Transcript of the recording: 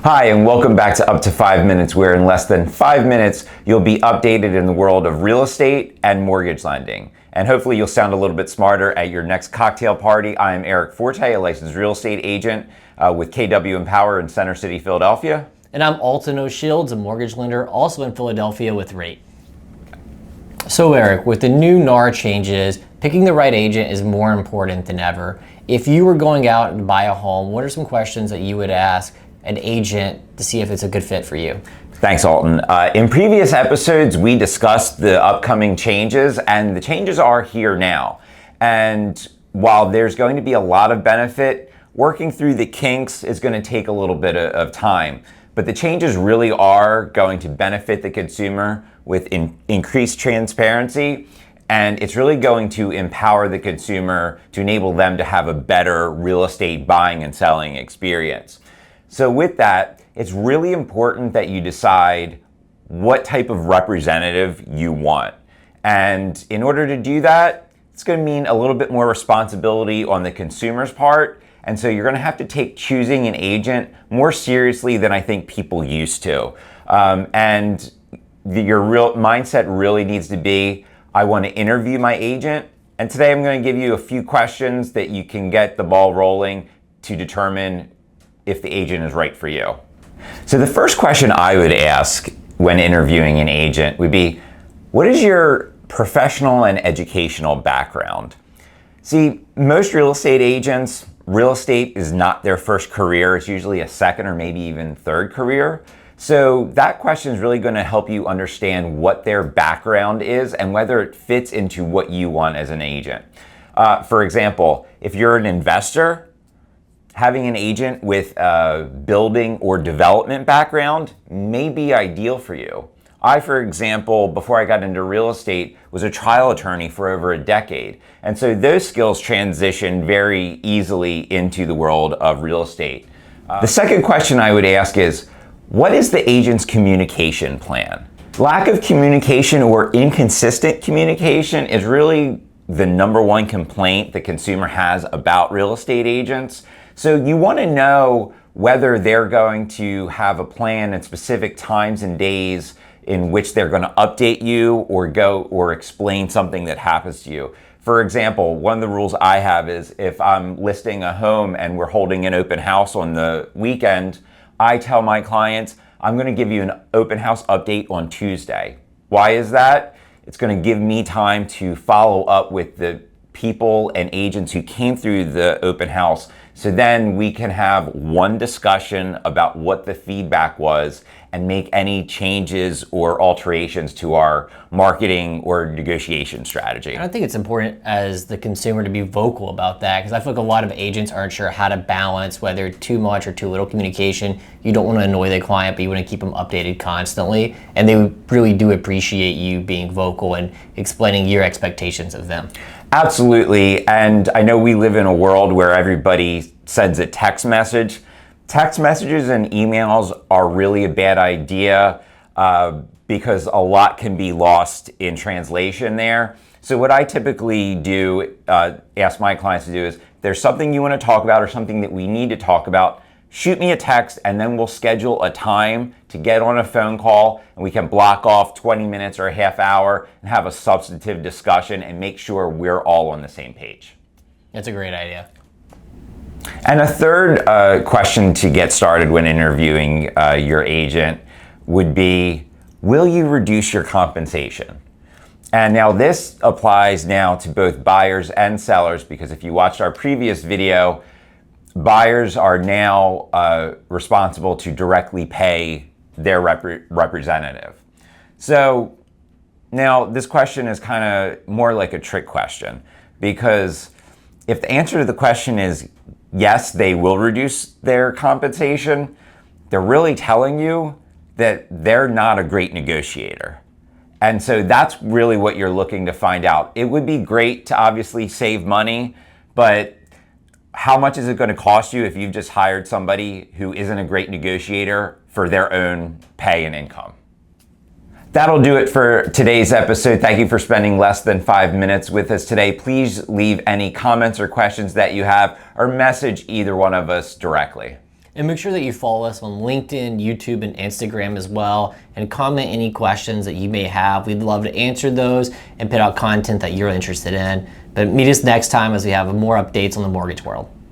Hi, and welcome back to Up to 5 Minutes, where in less than 5 minutes, you'll be updated in the world of real estate and mortgage lending. And hopefully you'll sound a little bit smarter at your next cocktail party. I am Eric Forte, a licensed real estate agent with KW Empower in Center City, Philadelphia. And I'm Alton O'Shields, a mortgage lender also in Philadelphia with Rate. So Eric, with the new NAR changes, picking the right agent is more important than ever. If you were going out and buy a home, what are some questions that you would ask an agent to see if it's a good fit for you? Thanks, Alton. In previous episodes, we discussed the upcoming changes, and the changes are here now. And while there's going to be a lot of benefit, working through the kinks is going to take a little bit of time. But the changes really are going to benefit the consumer with increased transparency, and it's really going to empower the consumer to enable them to have a better real estate buying and selling experience. So with that, it's really important that you decide what type of representative you want. And in order to do that, it's going to mean a little bit more responsibility on the consumer's part. And so you're going to have to take choosing an agent more seriously than I think people used to. And your real mindset really needs to be, I want to interview my agent. And today I'm going to give you a few questions that you can get the ball rolling to determine if the agent is right for you. So the first question I would ask when interviewing an agent would be, what is your professional and educational background? See, most real estate agents, real estate is not their first career. It's usually a second or maybe even third career. So that question is really going to help you understand what their background is and whether it fits into what you want as an agent. For example, if you're an investor, having an agent with a building or development background may be ideal for you. I, for example, before I got into real estate, was a trial attorney for over a decade. And so those skills transition very easily into the world of real estate. The second question I would ask is, what is the agent's communication plan? Lack of communication or inconsistent communication is really the number one complaint the consumer has about real estate agents. So you want to know whether they're going to have a plan at specific times and days in which they're going to update you or go or explain something that happens to you. For example, one of the rules I have is if I'm listing a home and we're holding an open house on the weekend, I tell my clients, I'm going to give you an open house update on Tuesday. Why is that? It's going to give me time to follow up with the people and agents who came through the open house. So then we can have one discussion about what the feedback was and make any changes or alterations to our marketing or negotiation strategy. I think it's important as the consumer to be vocal about that, because I feel like a lot of agents aren't sure how to balance whether too much or too little communication. You don't want to annoy the client, but you want to keep them updated constantly. And they really do appreciate you being vocal and explaining your expectations of them. Absolutely. And I know we live in a world where everybody sends a text message. Text messages and emails are really a bad idea because a lot can be lost in translation there. So what I typically do, ask my clients to do is, if there's something you want to talk about or something that we need to talk about, shoot me a text and then we'll schedule a time to get on a phone call and we can block off 20 minutes or a half hour and have a substantive discussion and make sure we're all on the same page. That's a great idea. And a third question to get started when interviewing your agent would be, will you reduce your compensation? And now this applies now to both buyers and sellers, because if you watched our previous video, buyers are now responsible to directly pay their representative. So now this question is kind of more like a trick question, because if the answer to the question is yes, they will reduce their compensation, they're really telling you that they're not a great negotiator. And so that's really what you're looking to find out. It would be great to obviously save money, but how much is it going to cost you if you've just hired somebody who isn't a great negotiator for their own pay and income? That'll do it for today's episode. Thank you for spending less than 5 minutes with us today. Please leave any comments or questions that you have or message either one of us directly. And make sure that you follow us on LinkedIn, YouTube, and Instagram as well, and comment any questions that you may have. We'd love to answer those and put out content that you're interested in. But meet us next time as we have more updates on the mortgage world.